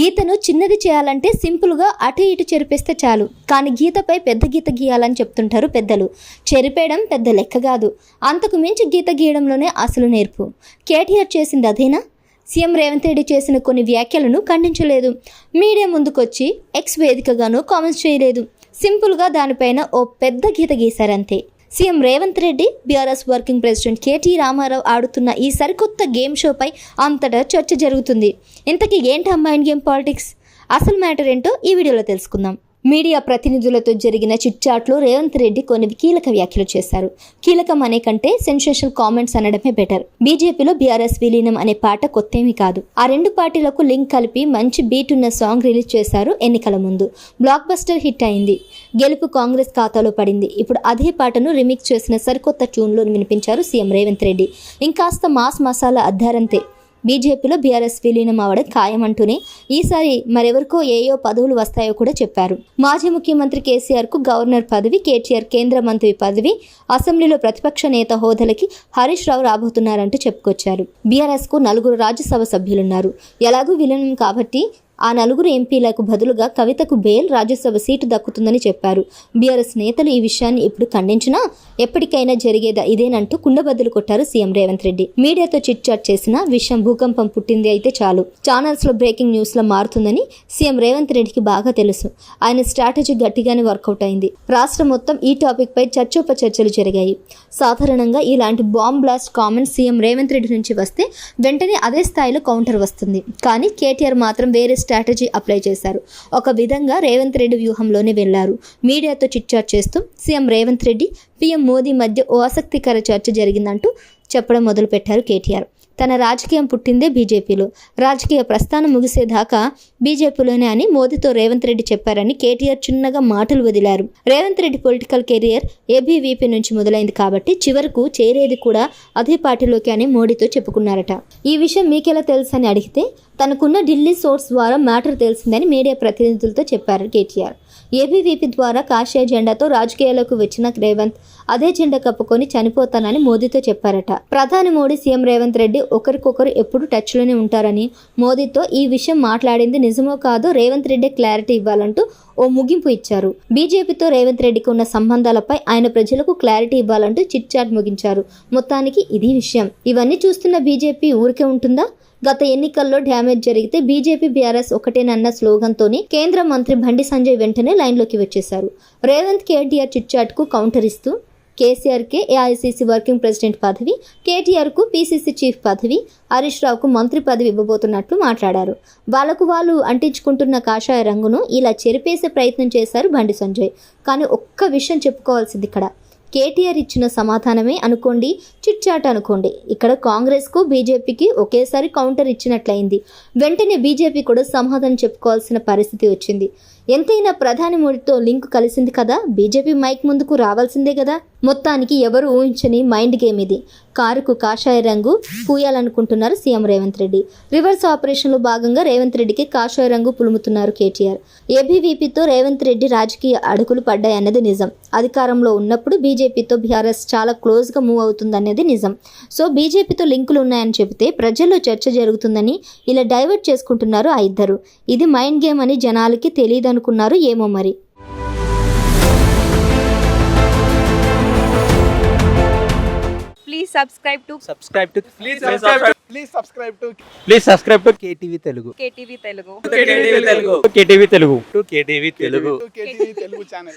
గీతను చిన్నది చేయాలంటే సింపుల్గా అటు ఇటు చెరిపేస్తే చాలు, కానీ గీతపై పెద్ద గీత గీయాలని చెప్తుంటారు పెద్దలు. చెరిపేయడం పెద్ద లెక్క కాదు, అంతకు మించి గీత గీయడంలోనే అసలు నేర్పు. కేటీఆర్ చేసింది అదేనా? సీఎం రేవంత్ రెడ్డి చేసిన కొన్ని వ్యాఖ్యలను ఖండించలేదు, మీడియా ముందుకొచ్చి ఎక్స్ వేదికగాను కామెంట్స్ చేయలేదు. సింపుల్గా దానిపైన ఓ పెద్ద గీత గీశారంతే. CM Revanth Reddy, BRS working president KT Ramarao ఆడుతున్న ఈ సరికొత్త గేమ్ షోపై అంతటా చర్చ జరుగుతుంది. ఇంతకీ ఏంటి మైండ్ గేమ్ పాలిటిక్స్? అసలు మ్యాటర్ ఏంటో ఈ వీడియోలో తెలుసుకుందాం. మీడియా ప్రతినిధులతో జరిగిన చిట్చాట్లో రేవంత్ రెడ్డి కొన్ని కీలక వ్యాఖ్యలు చేశారు. కీలకం అనే కంటే సెన్సేషనల్ కామెంట్స్ అనడమే బెటర్. బీజేపీలో బీఆర్ఎస్ విలీనం అనే పాట కొత్తేమీ కాదు. ఆ రెండు పార్టీలకు లింక్ కలిపి మంచి బీట్ ఉన్న సాంగ్ రిలీజ్ చేశారు ఎన్నికల ముందు. బ్లాక్ బస్టర్ హిట్ అయింది. గెలుపు కాంగ్రెస్ ఖాతాలో పడింది. ఇప్పుడు అదే పాటను రిమిక్స్ చేసిన సరికొత్త ట్యూన్లో వినిపించారు సీఎం రేవంత్ రెడ్డి. ఇంకాస్త మాస్ మసాలా అద్దారంతే. బీజేపీలో బీఆర్ఎస్ విలీనం అవడం ఖాయమంటూనే ఈసారి మరెవరికో ఏయో పదవులు వస్తాయో కూడా చెప్పారు. మాజీ ముఖ్యమంత్రి కేసీఆర్కు గవర్నర్ పదవి, కేటీఆర్ కేంద్ర మంత్రి పదవి, అసెంబ్లీలో ప్రతిపక్ష నేత హోదాలకి హరీష్ రావు రాబోతున్నారంటూ చెప్పుకొచ్చారు. బీఆర్ఎస్కు 4 రాజ్యసభ సభ్యులున్నారు. ఎలాగూ విలీనం కాబట్టి ఆ 4 ఎంపీలకు బదులుగా కవితకు బెయిల్, రాజ్యసభ సీటు దక్కుతుందని చెప్పారు. బీఆర్ఎస్ నేతలు ఈ విషయాన్ని ఇప్పుడు ఖండించినా ఎప్పటికైనా జరిగేదా ఇదేనంటూ కుండబద్దలు కొట్టారు సీఎం రేవంత్ రెడ్డి. మీడియాతో చిట్ చాట్ చేసిన విషయం భూకంపం పుట్టింది అయితే చాలు, ఛానల్స్ లో బ్రేకింగ్ న్యూస్ లా మారుతుందని సీఎం రేవంత్ రెడ్డికి బాగా తెలుసు. ఆయన స్ట్రాటజీ గట్టిగానే వర్కౌట్ అయింది. రాష్ట్రం మొత్తం ఈ టాపిక్ పై చర్చోపచర్చలు జరిగాయి. సాధారణంగా ఇలాంటి bomb blast comments CM Revanth Reddy నుంచి వస్తే వెంటనే అదే స్థాయిలో కౌంటర్ వస్తుంది. కానీ కేటీఆర్ మాత్రం వేరే స్ట్రాటజీ అప్లై చేశారు. ఒక విధంగా రేవంత్ రెడ్డి వ్యూహంలోనే వెళ్లారు. మీడియాతో చిట్చాట్ చేస్తూ సీఎం రేవంత్ రెడ్డి, పీఎం మోదీ మధ్య ఓ ఆసక్తికర చర్చ జరిగిందంటూ చెప్పడం మొదలుపెట్టారు కేటీఆర్. తన రాజకీయం పుట్టిందే బీజేపీలో, రాజకీయ ప్రస్థానం ముగిసేదాకా బీజేపీలోనే అని మోదీతో రేవంత్ రెడ్డి చెప్పారని కేటీఆర్ చిన్నగా మాటలు వదిలారు. Revanth Reddy political career ABVP నుంచి మొదలైంది కాబట్టి చివరకు చేరేది కూడా అదే పార్టీలోకి అని మోడీతో చెప్పుకున్నారట. ఈ విషయం మీకెలా తెలుసు అని అడిగితే తనకున్న ఢిల్లీ సోర్స్ ద్వారా మ్యాటర్ తెలిసిందని మీడియా ప్రతినిధులతో చెప్పారు కేటీఆర్. ఏబీవీపీ ద్వారా కాషాయ జెండాతో రాజకీయాలకు వచ్చిన రేవంత్ అదే జెండా కప్పుకొని చనిపోతానని మోదీతో చెప్పారట. ప్రధాని మోడీ, సీఎం రేవంత్ రెడ్డి ఒకరికొకరు ఎప్పుడు టచ్లోనే ఉంటారని, మోదీతో ఈ విషయం మాట్లాడింది నిజమో కాదో రేవంత్ రెడ్డి క్లారిటీ ఇవ్వాలంటూ ఓ ముగింపు ఇచ్చారు. బీజేపీతో రేవంత్ రెడ్డికి ఉన్న సంబంధాలపై ఆయన ప్రజలకు క్లారిటీ ఇవ్వాలంటూ చిట్ చాట్ ముగించారు. మొత్తానికి ఇది విషయం. ఇవన్నీ చూస్తున్న బీజేపీ ఊరికే ఉంటుందా? గత ఎన్నికల్లో డ్యామేజ్ జరిగితే బీజేపీ బీఆర్ఎస్ ఒకటేనన్న స్లోగన్తోనే కేంద్ర మంత్రి బండి సంజయ్ వెంటనే లైన్లోకి వచ్చేశారు. రేవంత్ కేటీఆర్ చిట్చాట్కు కౌంటర్ ఇస్తూ కేసీఆర్కే ఏఐసీసీ వర్కింగ్ ప్రెసిడెంట్ పదవి, కేటీఆర్కు పీసీసీ చీఫ్ పదవి, హరీష్ రావుకు మంత్రి పదవి ఇవ్వబోతున్నట్లు మాట్లాడారు. వాళ్ళకు వాళ్ళు అంటించుకుంటున్న కాషాయ రంగును ఇలా చెరిపేసే ప్రయత్నం చేశారు బండి సంజయ్. కానీ ఒక్క విషయం చెప్పుకోవాల్సింది ఇక్కడ, కేటీఆర్ ఇచ్చిన సమాధానమే అనుకోండి, చిట్ చాట్ అనుకోండి, ఇక్కడ కాంగ్రెస్కు బీజేపీకి ఒకేసారి కౌంటర్ ఇచ్చినట్లయింది. వెంటనే బీజేపీ కూడా సమాధానం చెప్పుకోవాల్సిన పరిస్థితి వచ్చింది. ఎంతైనా ప్రధాని మోడీతో లింక్ కలిసింది కదా, బీజేపీ మైక్ ముందుకు రావాల్సిందే కదా. మొత్తానికి ఎవరు ఊహించని మైండ్ గేమ్ ఇది. కారుకు కాషాయ రంగు పూయాలనుకుంటున్నారు సీఎం రేవంత్ రెడ్డి. రివర్స్ ఆపరేషన్లో భాగంగా రేవంత్ రెడ్డికి కాషాయ రంగు పులుముతున్నారు కేటీఆర్. ఏబీవీపీతో రేవంత్ రెడ్డి రాజకీయ అడుగులు పడ్డాయన్నది నిజం. అధికారంలో ఉన్నప్పుడు బీజేపీతో బీఆర్ఎస్ చాలా క్లోజ్గా మూవ్ అవుతుందనేది నిజం. సో బీజేపీతో లింకులు ఉన్నాయని చెబితే ప్రజల్లో చర్చ జరుగుతుందని ఇలా డైవర్ట్ చేసుకుంటున్నారు ఆ ఇద్దరు. ఇది మైండ్ గేమ్ అని జనాలకి తెలియదు అనుకున్నారు ఏమో మరి. Please subscribe to KTV Telugu. KTV Telugu. KTV Telugu. KTV Telugu. KTV Telugu. KTV Telugu channel.